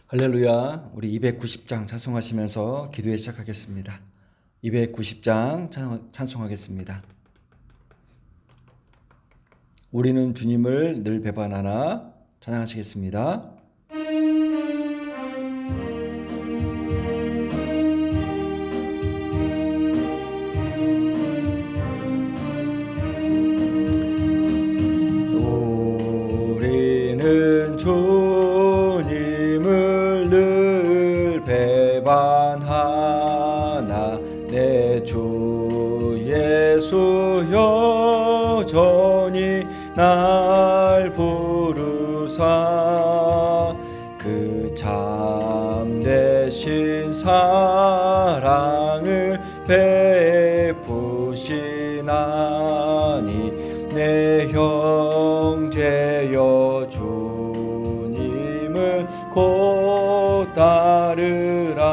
할렐루야. 우리 290장 찬송하시면서 기도에 시작하겠습니다. 290장 찬송하겠습니다. 우리는 주님을 늘 배반하나 찬양하시겠습니다. 우리는 주님을 늘 배반하나 내 주 예수 여전히 날 부르사 그 참되신 사랑을 베푸시나니 내 형제여 주님을 곧 따르라.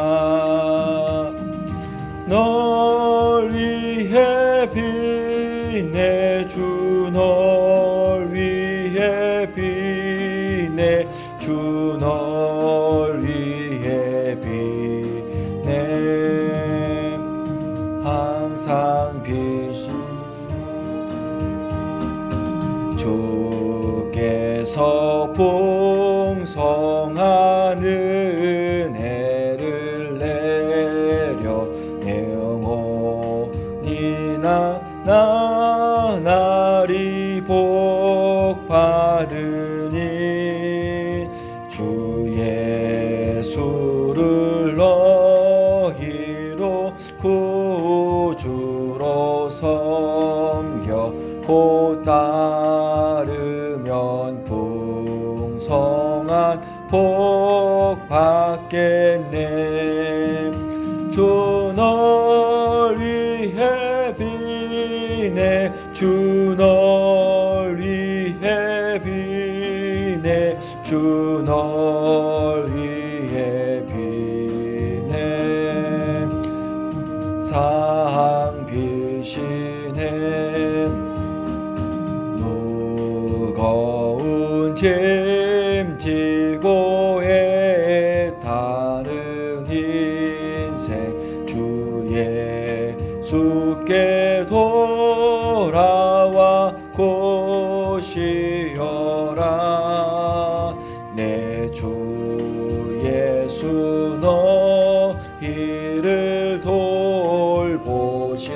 널 위해 비네 주 널 위해 비네 주 널 위해 비네 항상 비신 주께서 풍성한 은혜를 내려 내 영혼이 나날이 복 받으니 주 예수를 너희로 구주로 섬겨 곧 따르면 풍성한 복 받겠네. 주 널 위해 비네 주 널 위해 비네 주 널 위해 비네 상비시네 무거운 짐 지고 애타는 인생 주 예수께 돌아와 고시어라. 내 주 예수 너희를 돌보실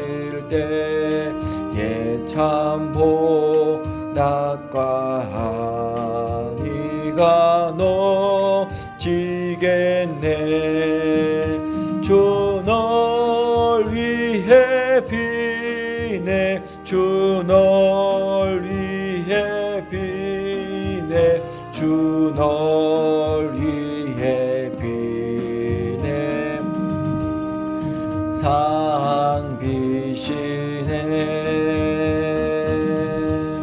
때에 참 복낙과 네가 너지겠네. 주 널 위해 비네 주 널 위해 비네 주 널 위해 비네 상비시네.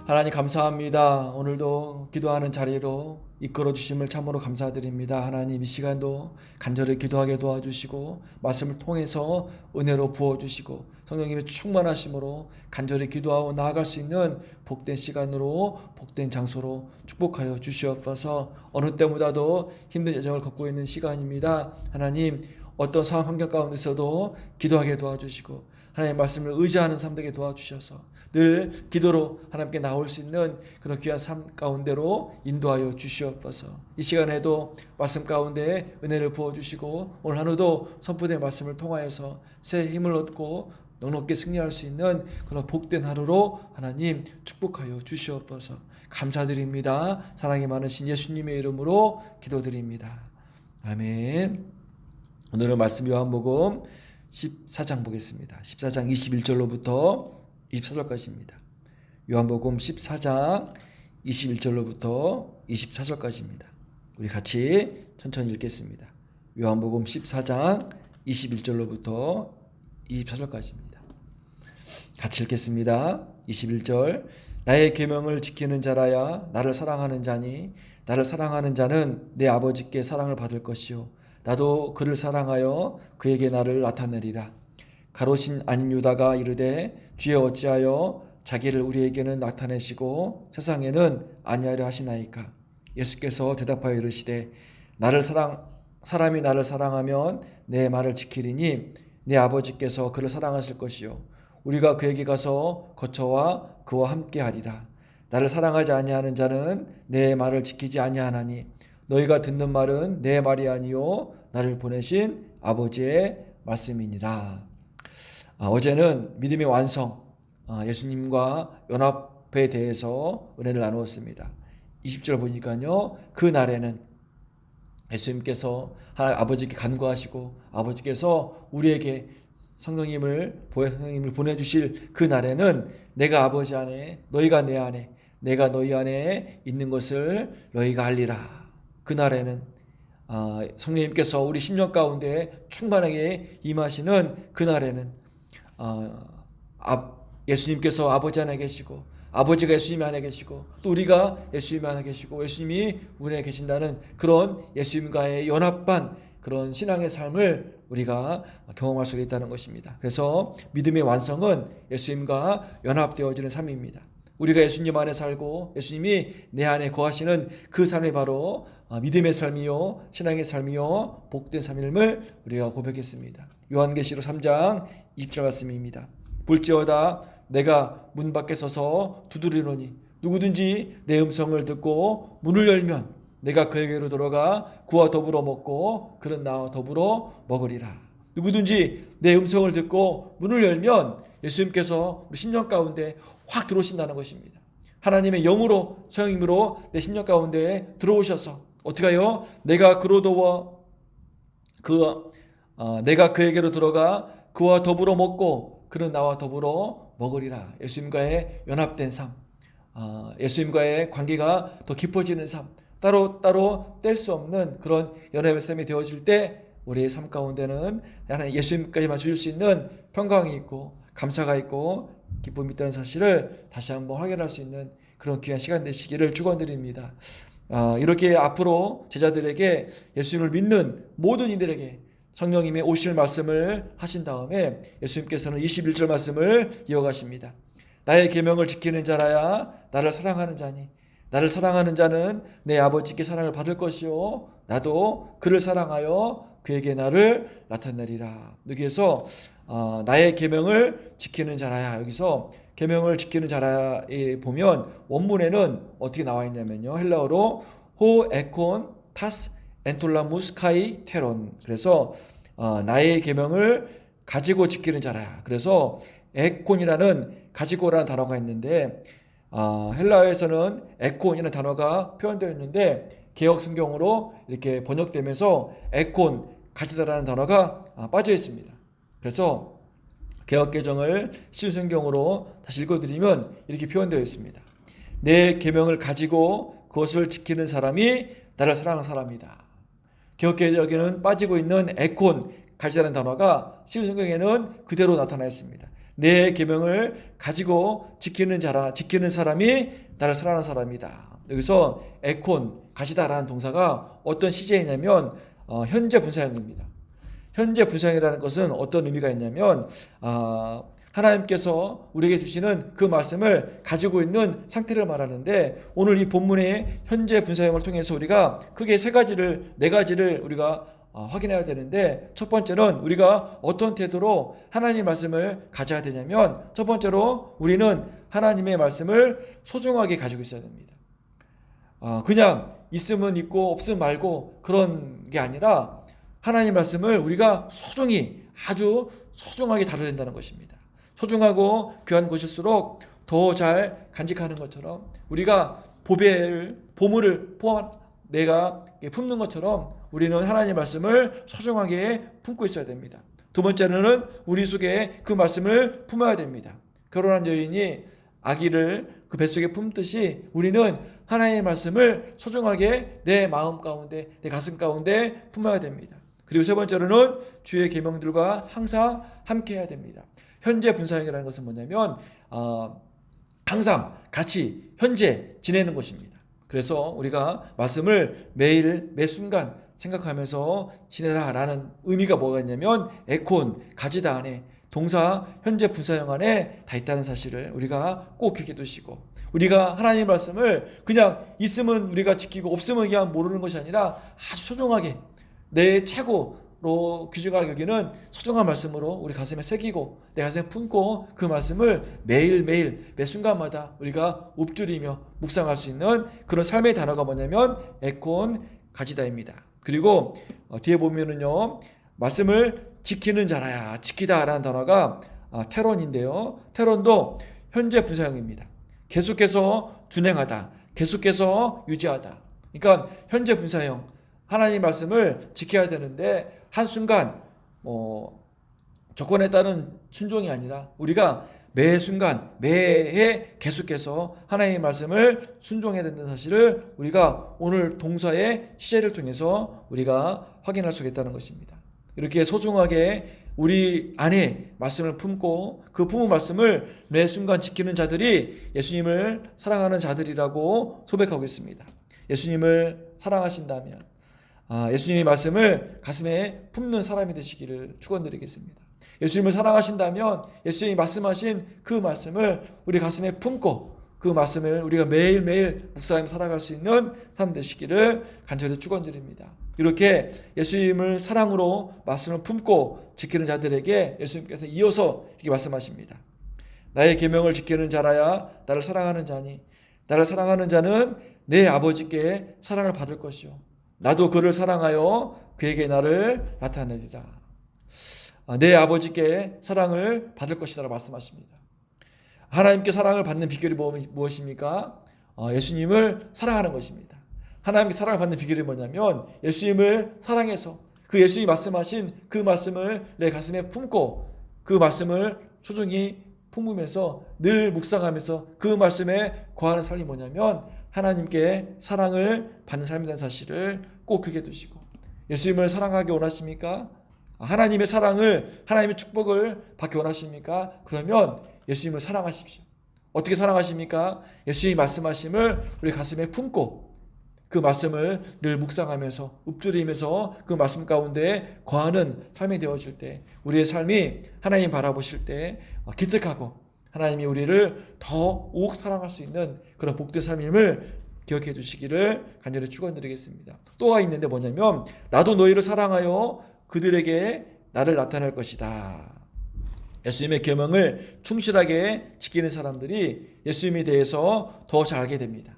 하나님 감사합니다. 오늘도 기도하는 자리로 이끌어 주심을 참으로 감사드립니다. 하나님 이 시간도 간절히 기도하게 도와주시고 말씀을 통해서 은혜로 부어주시고 성령님의 충만하심으로 간절히 기도하고 나아갈 수 있는 복된 시간으로 복된 장소로 축복하여 주시옵소서. 어느 때보다도 힘든 여정을 걷고 있는 시간입니다. 하나님 어떤 상황 환경 가운데서도 기도하게 도와주시고 하나님의 말씀을 의지하는 삶 되게 도와주셔서 늘 기도로 하나님께 나올 수 있는 그런 귀한 삶 가운데로 인도하여 주시옵소서. 이 시간에도 말씀 가운데 은혜를 부어주시고 오늘 하루도 선포된 말씀을 통하여서 새 힘을 얻고 넉넉히 승리할 수 있는 그런 복된 하루로 하나님 축복하여 주시옵소서. 감사드립니다. 사랑이 많으신 예수님의 이름으로 기도드립니다. 아멘. 오늘은 말씀 요한복음 14장 보겠습니다. 14장 21절로부터 24절까지입니다. 요한복음 14장 21절로부터 24절까지입니다. 우리 같이 천천히 읽겠습니다. 요한복음 14장 21절로부터 24절까지입니다. 같이 읽겠습니다. 21절 나의 계명을 지키는 자라야 나를 사랑하는 자니 나를 사랑하는 자는 내 아버지께 사랑을 받을 것이요 나도 그를 사랑하여 그에게 나를 나타내리라. 가롯인 아닌 유다가 이르되 주여 어찌하여 자기를 우리에게는 나타내시고 세상에는 아니하려 하시나이까. 예수께서 대답하여 이르시되 사람이 나를 사랑하면 내 말을 지키리니 내 아버지께서 그를 사랑하실 것이요 우리가 그에게 가서 거처와 그와 함께 하리라. 나를 사랑하지 아니하는 자는 내 말을 지키지 아니하나니 너희가 듣는 말은 내 말이 아니요 나를 보내신 아버지의 말씀이니라. 어제는 믿음의 완성, 예수님과 연합에 대해서 은혜를 나누었습니다. 20절 보니까요, 그 날에는 예수님께서 아버지께 간구하시고 아버지께서 우리에게 성령님을 보내주실 그 날에는 내가 아버지 안에 너희가 내 안에 내가 너희 안에 있는 것을 너희가 알리라. 그 날에는 성령님께서 우리 심령 가운데 충만하게 임하시는 그 날에는 예수님께서 아버지 안에 계시고 아버지가 예수님 안에 계시고 또 우리가 예수님 안에 계시고 예수님이 우리 안에 계신다는 그런 예수님과의 연합한 그런 신앙의 삶을 우리가 경험할 수 있다는 것입니다. 그래서 믿음의 완성은 예수님과 연합되어지는 삶입니다. 우리가 예수님 안에 살고 예수님이 내 안에 거하시는 그 삶이 바로 믿음의 삶이요 신앙의 삶이요 복된 삶임을 우리가 고백했습니다. 요한계시록 3장 20절 말씀입니다. 볼지어다 내가 문 밖에 서서 두드리노니 누구든지 내 음성을 듣고 문을 열면 내가 그에게로 들어가 그와 더불어 먹고 그는 나와 더불어 먹으리라. 누구든지 내 음성을 듣고 문을 열면 예수님께서 우리 심령 가운데 확 들어오신다는 것입니다. 하나님의 영으로 성령님으로 내 심령 가운데 들어오셔서 어떻게 하여 내가 내가 그에게로 들어가 그와 더불어 먹고 그는 나와 더불어 먹으리라. 예수님과의 연합된 삶, 예수님과의 관계가 더 깊어지는 삶, 따로 뗄 수 없는 그런 연합의 삶이 되어질 때 우리의 삶 가운데는 하나님 예수님까지만 주실 수 있는 평강이 있고 감사가 있고 기쁨이 있다는 사실을 다시 한번 확인할 수 있는 그런 귀한 시간 되시기를 축원드립니다. 이렇게 앞으로 제자들에게 예수님을 믿는 모든 이들에게 성령님의 오실 말씀을 하신 다음에 예수님께서는 21절 말씀을 이어가십니다. 나의 계명을 지키는 자라야 나를 사랑하는 자니 나를 사랑하는 자는 내 아버지께 사랑을 받을 것이요 나도 그를 사랑하여 그에게 나를 나타내리라. 여기에서 나의 계명을 지키는 자라야, 여기서 계명을 지키는 자라에 보면 원문에는 어떻게 나와 있냐면요, 헬라어로 호 에콘 타스 엔톨라무스 카이 테론. 그래서 나의 계명을 가지고 지키는 자라야. 그래서 에콘이라는 가지고라는 단어가 있는데 헬라어에서는 에콘이라는 단어가 표현되어 있는데 개역 성경으로 이렇게 번역되면서 에콘 가지다라는 단어가 빠져 있습니다. 그래서 개역 개정을 쉬운 성경으로 다시 읽어드리면 이렇게 표현되어 있습니다. 내 계명을 가지고 그것을 지키는 사람이 나를 사랑하는 사람이다. 개역 개정에는 빠지고 있는 에콘 가지다라는 단어가 쉬운 성경에는 그대로 나타나 있습니다. 내 계명을 가지고 지키는 사람이 나를 사랑하는 사람이다. 여기서 에콘 가지다라는 동사가 어떤 시제이냐면 현재 분사형입니다. 현재 분사형이라는 것은 어떤 의미가 있냐면 하나님께서 우리에게 주시는 그 말씀을 가지고 있는 상태를 말하는데 오늘 이 본문의 현재 분사형을 통해서 우리가 크게 네 가지를 우리가 확인해야 되는데 첫 번째는 우리가 어떤 태도로 하나님의 말씀을 가져야 되냐면 첫 번째로 우리는 하나님의 말씀을 소중하게 가지고 있어야 됩니다. 그냥 있으면 있고 없으면 말고 그런 게 아니라 하나님의 말씀을 우리가 소중히 아주 소중하게 다뤄야 된다는 것입니다. 소중하고 귀한 것일수록 더 잘 간직하는 것처럼 우리가 보물을 내가 품는 것처럼 우리는 하나님의 말씀을 소중하게 품고 있어야 됩니다. 두 번째는 우리 속에 그 말씀을 품어야 됩니다. 결혼한 여인이 아기를 그 뱃속에 품듯이 우리는 하나님의 말씀을 소중하게 내 마음 가운데 내 가슴 가운데 품어야 됩니다. 그리고 세 번째로는 주의 계명들과 항상 함께 해야 됩니다. 현재 분사형이라는 것은 뭐냐면 항상 같이 현재 지내는 것입니다. 그래서 우리가 말씀을 매일 매 순간 생각하면서 지내라라는 의미가 뭐가 있냐면 에콘 가지다 안에 동사 현재 분사형 안에 다 있다는 사실을 우리가 꼭 기억해 두시고 우리가 하나님의 말씀을 그냥 있으면 우리가 지키고 없으면 그냥 모르는 것이 아니라 아주 소중하게 내 최고로 귀중하게 여기는 소중한 말씀으로 우리 가슴에 새기고 내 가슴에 품고 그 말씀을 매일매일 매 순간마다 우리가 읊조리며 묵상할 수 있는 그런 삶의 단어가 뭐냐면 에콘 가지다입니다. 그리고 뒤에 보면은요, 말씀을 지키는 자라야, 지키다라는 단어가 테론인데요. 테론도 현재 분사형입니다. 계속해서 준행하다, 계속해서 유지하다. 그러니까 현재 분사형, 하나님 말씀을 지켜야 되는데 한순간 조건에 따른 순종이 아니라 우리가 매 순간 매해 계속해서 하나님의 말씀을 순종해야 된다는 사실을 우리가 오늘 동사의 시제를 통해서 우리가 확인할 수 있다는 것입니다. 이렇게 소중하게 우리 안에 말씀을 품고 그 품은 말씀을 매 순간 지키는 자들이 예수님을 사랑하는 자들이라고 소백하고 있습니다. 예수님을 사랑하신다면 예수님의 말씀을 가슴에 품는 사람이 되시기를 축원드리겠습니다. 예수님을 사랑하신다면 예수님이 말씀하신 그 말씀을 우리 가슴에 품고 그 말씀을 우리가 매일매일 묵상하며 살아갈 수 있는 사람 되시기를 간절히 축원드립니다. 이렇게 예수님을 사랑으로 말씀을 품고 지키는 자들에게 예수님께서 이어서 이렇게 말씀하십니다. 나의 계명을 지키는 자라야 나를 사랑하는 자니 나를 사랑하는 자는 내 아버지께 사랑을 받을 것이요 나도 그를 사랑하여 그에게 나를 나타내리라. 내 아버지께 사랑을 받을 것이라고 말씀하십니다. 하나님께 사랑을 받는 비결이 무엇입니까? 예수님을 사랑하는 것입니다. 하나님께 사랑을 받는 비결이 뭐냐면 예수님을 사랑해서 그 예수님이 말씀하신 그 말씀을 내 가슴에 품고 그 말씀을 소중히 품으면서 늘 묵상하면서 그 말씀에 거하는 삶이 뭐냐면 하나님께 사랑을 받는 삶이라는 사실을 꼭 기억해 두시고 예수님을 사랑하기 원하십니까? 하나님의 사랑을 하나님의 축복을 받기 원하십니까? 그러면 예수님을 사랑하십시오. 어떻게 사랑하십니까? 예수님이 말씀하심을 우리 가슴에 품고 그 말씀을 늘 묵상하면서 읊조리면서 그 말씀 가운데 거하는 삶이 되어질 때 우리의 삶이 하나님 바라보실 때 기특하고 하나님이 우리를 더욱 사랑할 수 있는 그런 복된 삶임을 기억해 주시기를 간절히 축원드리겠습니다. 또가 있는데 뭐냐면 나도 너희를 사랑하여 그들에게 나를 나타낼 것이다. 예수님의 계명을 충실하게 지키는 사람들이 예수님에 대해서 더 잘 알게 됩니다.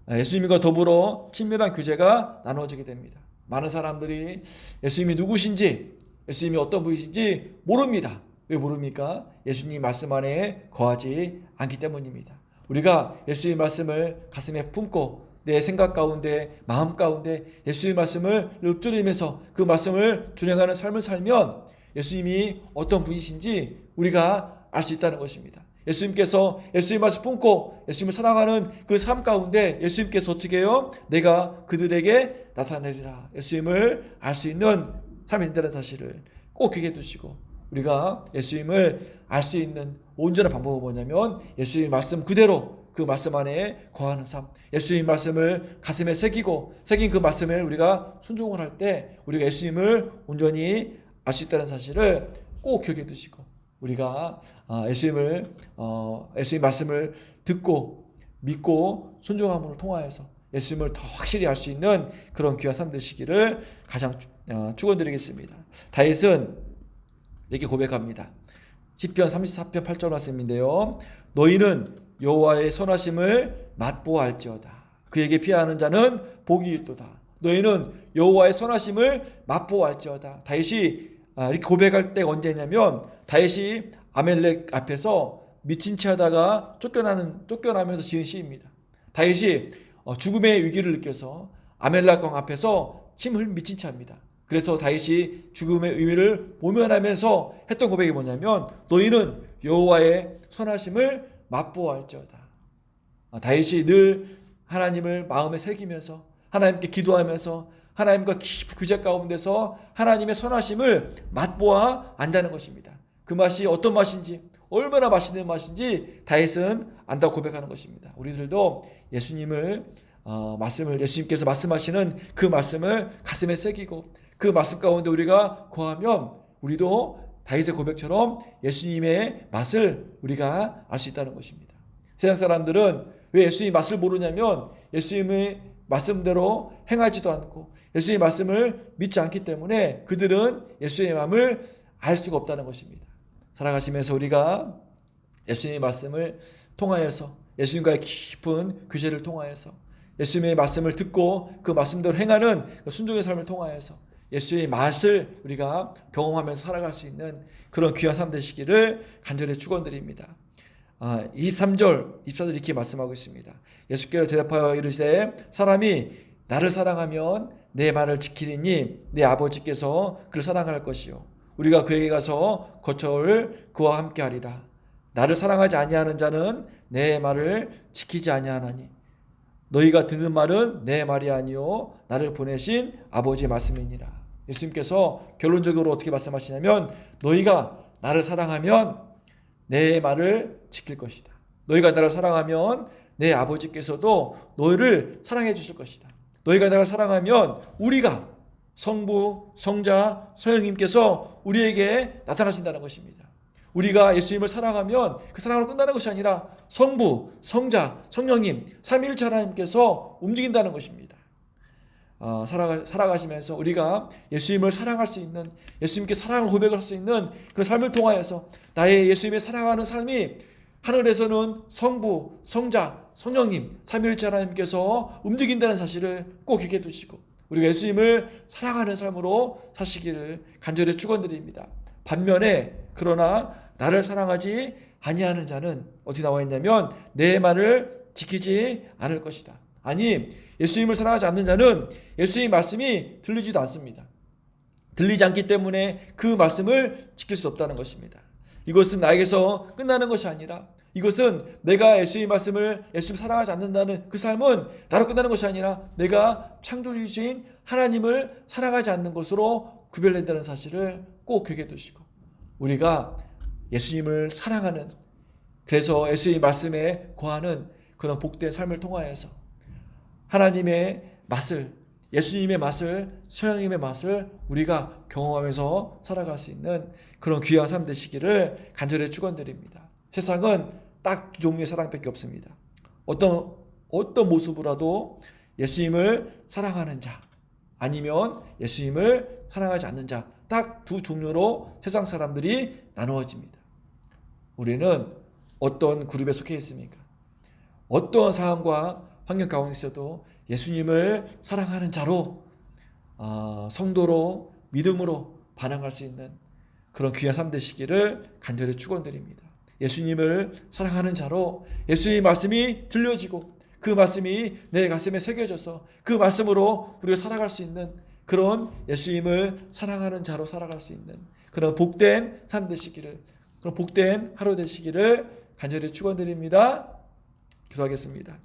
예수님과 더불어 친밀한 교제가 나누어지게 됩니다. 많은 사람들이 예수님이 누구신지 예수님이 어떤 분이신지 모릅니다. 왜 모릅니까? 예수님 말씀 안에 거하지 않기 때문입니다. 우리가 예수님 말씀을 가슴에 품고 내 생각 가운데 마음 가운데 예수님 말씀을 읊조리면서 그 말씀을 준행하는 삶을 살면 예수님이 어떤 분이신지 우리가 알 수 있다는 것입니다. 예수님께서 예수님 말씀 품고 예수님을 사랑하는 그 삶 가운데 예수님께서 어떻게 해요? 내가 그들에게 나타내리라. 예수님을 알 수 있는 삶이 된다는 사실을 꼭 기억해 두시고 우리가 예수님을 알 수 있는 온전한 방법은 뭐냐면 예수님 말씀 그대로 그 말씀 안에 거하는 삶, 예수님 말씀을 가슴에 새긴 그 말씀을 우리가 순종을 할 때 우리가 예수님을 온전히 알 수 있다는 사실을 꼭 기억해 두시고 우리가 예수님 말씀을 듣고 믿고 순종함으로 통하여서 예수님을 더 확실히 알 수 있는 그런 귀한 삶 되시기를 가장 축원드리겠습니다. 다윗은 이렇게 고백합니다. 시편 34편 8절 말씀인데요. 너희는 여호와의 선하심을 맛보아할지어다. 그에게 피하는 자는 복이 있도다. 너희는 여호와의 선하심을 맛보아할지어다. 다윗이 이렇게 고백할 때가 언제냐면 다윗이 아멜렉 앞에서 미친 채 하다가 쫓겨나면서 지은 시입니다. 다윗이 죽음의 위기를 느껴서 아멜렉 왕 앞에서 침을 미친 채 합니다. 그래서 다윗이 죽음의 의미를 모면하면서 했던 고백이 뭐냐면 너희는 여호와의 선하심을 맛보아할지어다. 다윗이 늘 하나님을 마음에 새기면서 하나님께 기도하면서 하나님과 깊은 교제 가운데서 하나님의 선하심을 맛보아 안다는 것입니다. 그 맛이 어떤 맛인지 얼마나 맛있는 맛인지 다윗은 안다고 고백하는 것입니다. 우리들도 예수님을 예수님께서 말씀하시는 그 말씀을 가슴에 새기고 그 말씀 가운데 우리가 거하면 우리도 다윗의 고백처럼 예수님의 맛을 우리가 알 수 있다는 것입니다. 세상 사람들은 왜 예수님의 맛을 모르냐면 예수님의 말씀대로 행하지도 않고 예수님의 말씀을 믿지 않기 때문에 그들은 예수님의 마음을 알 수가 없다는 것입니다. 살아가시면서 우리가 예수님의 말씀을 통하여서 예수님과의 깊은 교제를 통하여서 예수님의 말씀을 듣고 그 말씀대로 행하는 그 순종의 삶을 통하여서 예수의 맛을 우리가 경험하면서 살아갈 수 있는 그런 귀한 삶 되시기를 간절히 축원드립니다. 23절, 24절 이렇게 말씀하고 있습니다. 예수께서 대답하여 이르시되 사람이 나를 사랑하면 내 말을 지키리니 내 아버지께서 그를 사랑할 것이요 우리가 그에게 가서 거처를 그와 함께 하리라. 나를 사랑하지 아니하는 자는 내 말을 지키지 아니하나니 너희가 듣는 말은 내 말이 아니요 나를 보내신 아버지의 말씀이니라. 예수님께서 결론적으로 어떻게 말씀하시냐면 너희가 나를 사랑하면 내 말을 지킬 것이다. 너희가 나를 사랑하면 내 아버지께서도 너희를 사랑해 주실 것이다. 너희가 나를 사랑하면 우리가 성부, 성자, 성령님께서 우리에게 나타나신다는 것입니다. 우리가 예수님을 사랑하면 그 사랑으로 끝나는 것이 아니라 성부, 성자, 성령님, 삼위일체 하나님께서 움직인다는 것입니다. 살아가시면서 우리가 예수님을 사랑할 수 있는, 예수님께 사랑을 고백을 할 수 있는 그런 삶을 통하여서 나의 예수님의 사랑하는 삶이 하늘에서는 성부, 성자, 성령님, 삼위일체 하나님께서 움직인다는 사실을 꼭 기억해 두시고 우리가 예수님을 사랑하는 삶으로 사시기를 간절히 축원드립니다. 반면에 그러나 나를 사랑하지 아니하는 자는 어디 나와 있냐면 내 말을 지키지 않을 것이다. 아니 예수님을 사랑하지 않는 자는 예수님의 말씀이 들리지도 않습니다. 들리지 않기 때문에 그 말씀을 지킬 수 없다는 것입니다. 이것은 나에게서 끝나는 것이 아니라 이것은 내가 예수님의 말씀을 예수님 사랑하지 않는다는 그 삶은 나로 끝나는 것이 아니라 내가 창조주이신 하나님을 사랑하지 않는 것으로 구별된다는 사실을 꼭 기억해 두시고 우리가 예수님을 사랑하는 그래서 예수님의 말씀에 거하는 그런 복된 삶을 통하여서 하나님의 맛을 예수님의 맛을 성령님의 맛을 우리가 경험하면서 살아갈 수 있는 그런 귀한 삶 되시기를 간절히 축원드립니다. 세상은 딱 두 종류의 사랑밖에 없습니다. 어떤 모습으로라도 예수님을 사랑하는 자 아니면 예수님을 사랑하지 않는 자 딱 두 종류로 세상 사람들이 나누어집니다. 우리는 어떤 그룹에 속해 있습니까? 어떠한 상황과 환경 가운데 있어도 예수님을 사랑하는 자로 성도로 믿음으로 반응할 수 있는 그런 귀한 삶 되시기를 간절히 축원드립니다. 예수님을 사랑하는 자로 예수님의 말씀이 들려지고 그 말씀이 내 가슴에 새겨져서 그 말씀으로 우리가 살아갈 수 있는 그런 예수님을 사랑하는 자로 살아갈 수 있는 그런 복된 삶 되시기를 그런 복된 하루 되시기를 간절히 축원드립니다. 기도하겠습니다.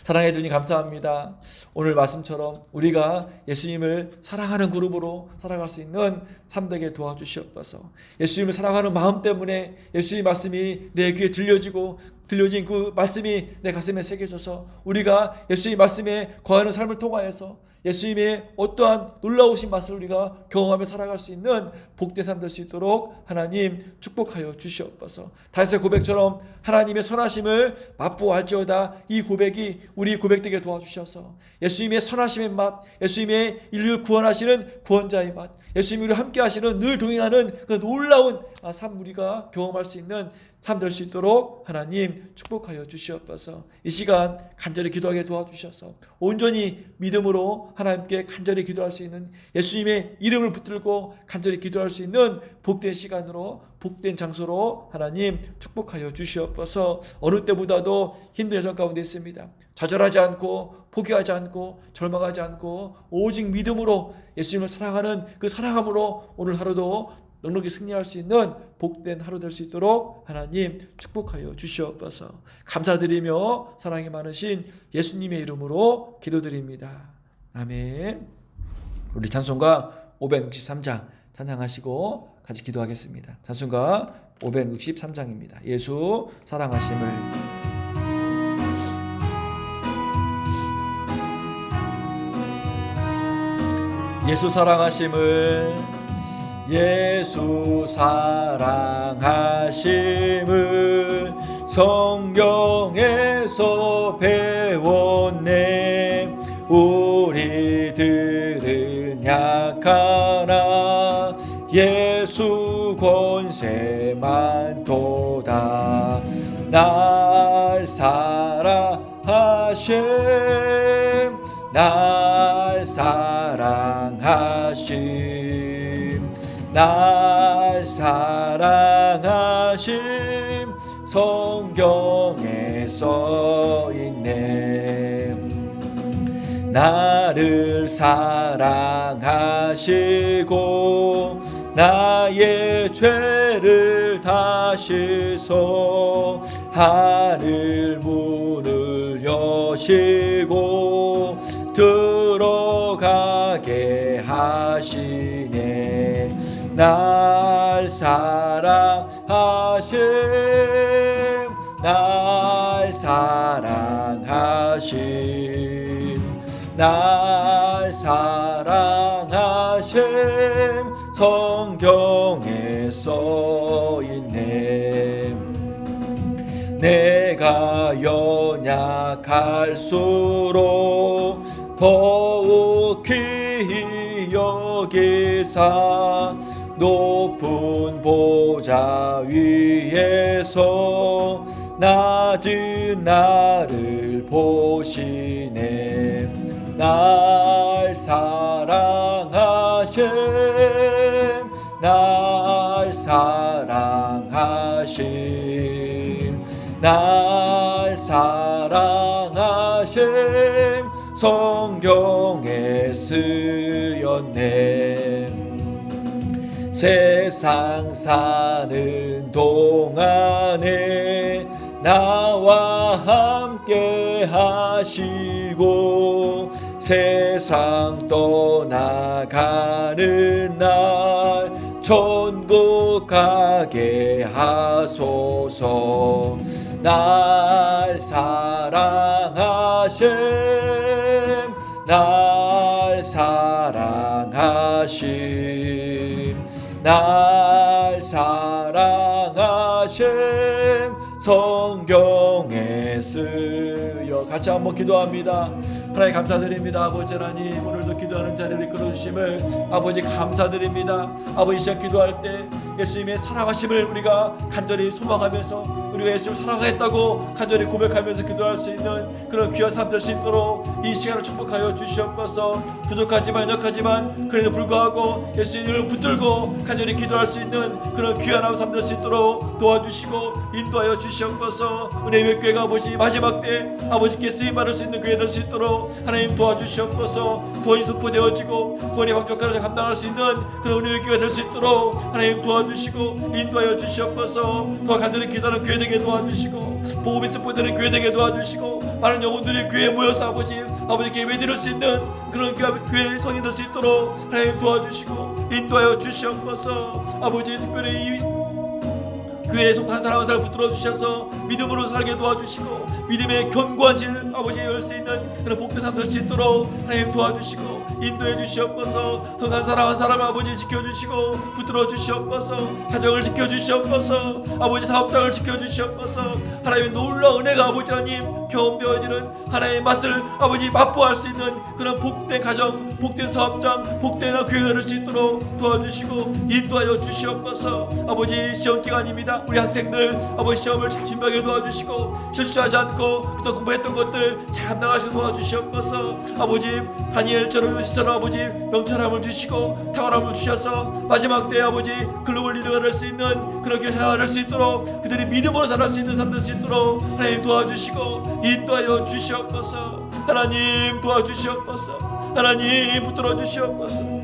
사랑해 주님 감사합니다. 오늘 말씀처럼 우리가 예수님을 사랑하는 그룹으로 살아갈 수 있는 삶 되게 도와주시옵소서. 예수님을 사랑하는 마음 때문에 예수님의 말씀이 내 귀에 들려진 그 말씀이 내 가슴에 새겨져서 우리가 예수님의 말씀에 거하는 삶을 통하여서 예수님의 어떠한 놀라우신 맛을 우리가 경험하며 살아갈 수 있는 복된 삶 될 수 있도록 하나님 축복하여 주시옵소서. 다윗의 고백처럼 하나님의 선하심을 맛보할지어다 이 고백이 우리 고백되게 도와주셔서 예수님의 선하심의 맛, 예수님의 인류를 구원하시는 구원자의 맛, 예수님이 우리와 함께 하시는 늘 동행하는 그 놀라운 삶 우리가 경험할 수 있는 삶 될 수 있도록 하나님 축복하여 주시옵소서. 이 시간 간절히 기도하게 도와주셔서 온전히 믿음으로 하나님께 간절히 기도할 수 있는 예수님의 이름을 붙들고 간절히 기도할 수 있는 복된 시간으로 복된 장소로 하나님 축복하여 주시옵소서. 어느 때보다도 힘든 여정 가운데 있습니다. 좌절하지 않고 포기하지 않고 절망하지 않고 오직 믿음으로 예수님을 사랑하는 그 사랑함으로 오늘 하루도 넉넉히 승리할 수 있는 복된 하루 될 수 있도록 하나님 축복하여 주시옵소서. 감사드리며 사랑이 많으신 예수님의 이름으로 기도드립니다. 아멘. 우리 찬송가 563장 찬양하시고 같이 기도하겠습니다. 찬송가 563장입니다. 예수 사랑하심을. 예수 사랑하심을 예수 사랑하심을 성경 주께서 배웠네. 우리들은 약하나 예수 권세만 도다. 날 사랑하심, 날 사랑하심, 날 사랑하심. 성경에 써있네. 나를 사랑하시고 나의 죄를 다 씻어 하늘 문을 여시고 들어가게 하시네. 날 사랑하심, 날 사랑하심, 날 사랑하심. 성경에 써있네. 내가 연약할수록 더욱 귀히 여기사 높은 보좌 위에서 낮은 나를 보시네. 날 사랑하심, 날 사랑하심, 날 사랑하심. 성경에 쓰였네. 세상 사는 동안에 나와 함께 하시고 세상 떠나가는 날 천국 가게 하소서. 날 사랑하심, 날 사랑하심, 날 사랑하심. 성경에 쓰여. 같이 한번 기도합니다. 하나님 감사드립니다. 아버지 하나님, 오늘도 기도하는 자리를 이끌어주심을 아버지 감사드립니다. 아버지 시작 기도할 때 예수님의 사랑하심을 우리가 간절히 소망하면서 우리가 예수님을 사랑했다고 간절히 고백하면서 기도할 수 있는 그런 귀한 삶 될 수 있도록 이 시간을 축복하여 주시옵소서. 부족하지만 연약하지만 그래도 불구하고 예수님을 붙들고 간절히 기도할 수 있는 그런 귀한 삶 될 수 있도록 도와주시고 인도하여 주시옵소서. 은혜의 교회가 아버지 마지막 때 아버지께 쓰임받을 수 있는 교회 될 수 있도록 하나님 도와주시옵소서. 구원이 선포되어지고 구원의 방벽까지 감당할 수 있는 그런 은혜의 교회가 될 수 있도록 하나님 도와주시고 인도하여 주시옵소서. 더 간절히 기도하는 교회 되게 도와주시고 복음이 선포되는 교회 되게 도와주시고 많은 영혼들이 교회에 모여서 아버지께 예배드릴 수 있는 그런 교회의 성이 될 수 있도록 하나님 도와주시고 인도하여 주시옵소서. 아버지 특별히 이 교회에 속한 사람 한 사람 붙들어 주셔서 믿음으로 살게 도와주시고 믿음의 견고한 질 아버지 열 수 있는 그런 복된 삶 될 수 있도록 하나님 도와주시고 인도해 주시옵소서. 속한 사람 한 사람 아버지 지켜주시고 붙들어 주시옵소서. 가정을 지켜주시옵소서. 아버지 사업장을 지켜주시옵소서. 하나님의 놀라운 은혜가 아버지 하나님 경험되어지는 하나님의 맛을 아버지 맛보할 수 있는 그런 복된 가정, 복된 사업장, 복된 교회가 될 수 있도록 도와주시고 인도하여 주시옵소서. 아버지 시험 기간입니다. 우리 학생들 아버지 시험을 잘 준비하게 도와주시고 실수하지 않고 그동안 공부했던 것들 잘 감당하시고 도와주시옵소서. 아버지 다니엘처럼 요셉처럼 아버지 명철함을 주시고 탁월함을 주셔서 마지막 때 아버지 글로벌 리더가 될 수 있는 그런 교회 생활을 할 수 있도록 그들이 믿음으로 살아갈 수 있는 삶 될 수 있도록 하나님 도와주시고 인도하여 주시옵소서. 하나님 도와주시옵소서. 하나님 붙들어 주시옵소서.